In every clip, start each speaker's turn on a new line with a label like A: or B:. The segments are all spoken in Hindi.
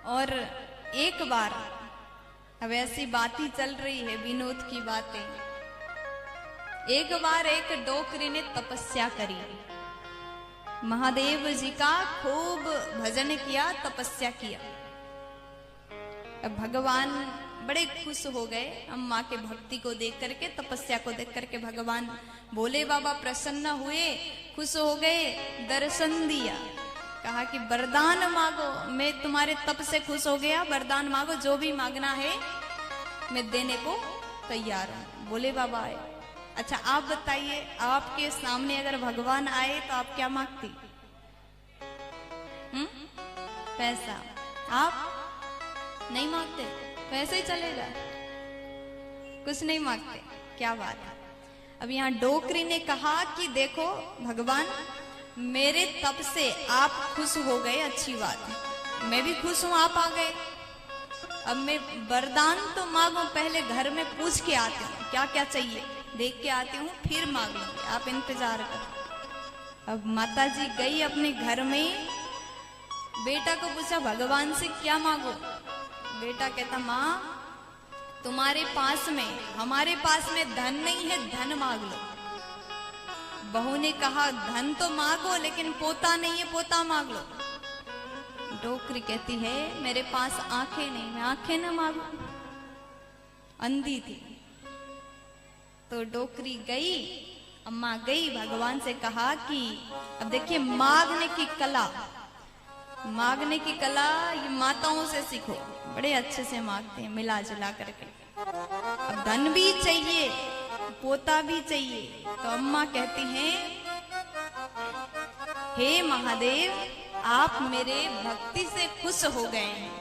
A: और एक बार, अब ऐसी बात ही चल रही है, विनोद की बातें। एक बार एक डोकरी ने तपस्या करी, महादेव जी का खूब भजन किया, तपस्या किया। अब भगवान बड़े खुश हो गए अम्मा के भक्ति को देख करके, तपस्या को देख करके। भगवान भोले बाबा प्रसन्न हुए, खुश हो गए, दर्शन दिया, कहा कि वरदान मांगो, मैं तुम्हारे तप से खुश हो गया, वरदान मांगो, जो भी मांगना है मैं देने को तैयार हूं। भोले बाबा आए, अच्छा आप बताइए, आपके सामने अगर भगवान आए तो आप क्या मांगती? पैसा? आप नहीं मांगते? तो ऐसे ही चलेगा, कुछ नहीं मांगते, क्या बात है। अब यहाँ डोकरी ने कहा कि देखो भगवान, मेरे तप से आप खुश हो गए, अच्छी बात है, मैं भी खुश हूं, आप आ गए। अब मैं वरदान तो मांगू, पहले घर में पूछ के आती हूँ क्या क्या चाहिए, देख के आती हूँ, फिर मांगूंगी, आप इंतजार करो। अब माता जी गई अपने घर में, बेटा को पूछा भगवान से क्या मांगो। बेटा कहता माँ तुम्हारे पास में, हमारे पास में धन नहीं है, धन मांग लो। बहू ने कहा धन तो मांगो, लेकिन पोता नहीं है, पोता मांग लो। डोकरी कहती है मेरे पास आंखें नहीं, मैं आंखें ना मांगू, अंधी थी। तो डोकरी गई, अम्मा गई, भगवान से कहा कि अब देखिए मांगने की कला, मांगने की कला ये माताओं से सीखो, बड़े अच्छे से मांगते हैं मिला जुला करके। अब धन भी चाहिए, पोता भी चाहिए, तो अम्मा कहती हैं हे महादेव, आप मेरे भक्ति से खुश हो गए हैं,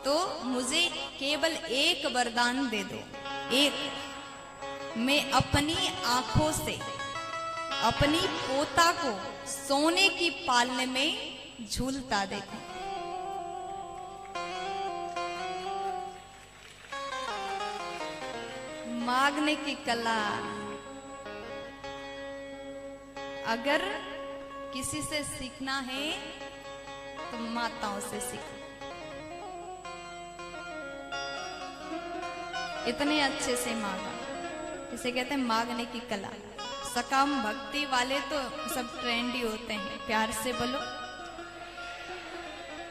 A: तो मुझे केवल एक वरदान दे दो, एक। मैं अपनी आंखों से अपनी पोता को सोने की पालने में झूलता देखो। मांगने की कला अगर किसी से सीखना है तो माताओं से सीखो, इतने अच्छे से मांगा, इसे कहते हैं मांगने की कला। सकाम भक्ति वाले तो सब ट्रेंडी होते हैं, प्यार से बोलो।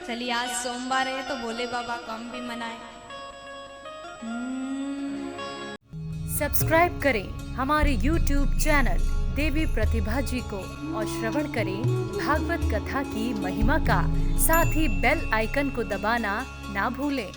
A: चलिए आज सोमवार है तो भोले बाबा को हम भी मनाएं।
B: सब्सक्राइब करें हमारे YouTube चैनल देवी प्रतिभा जी को और श्रवण करें भागवत कथा की महिमा का, साथ ही बेल आइकन को दबाना ना भूलें।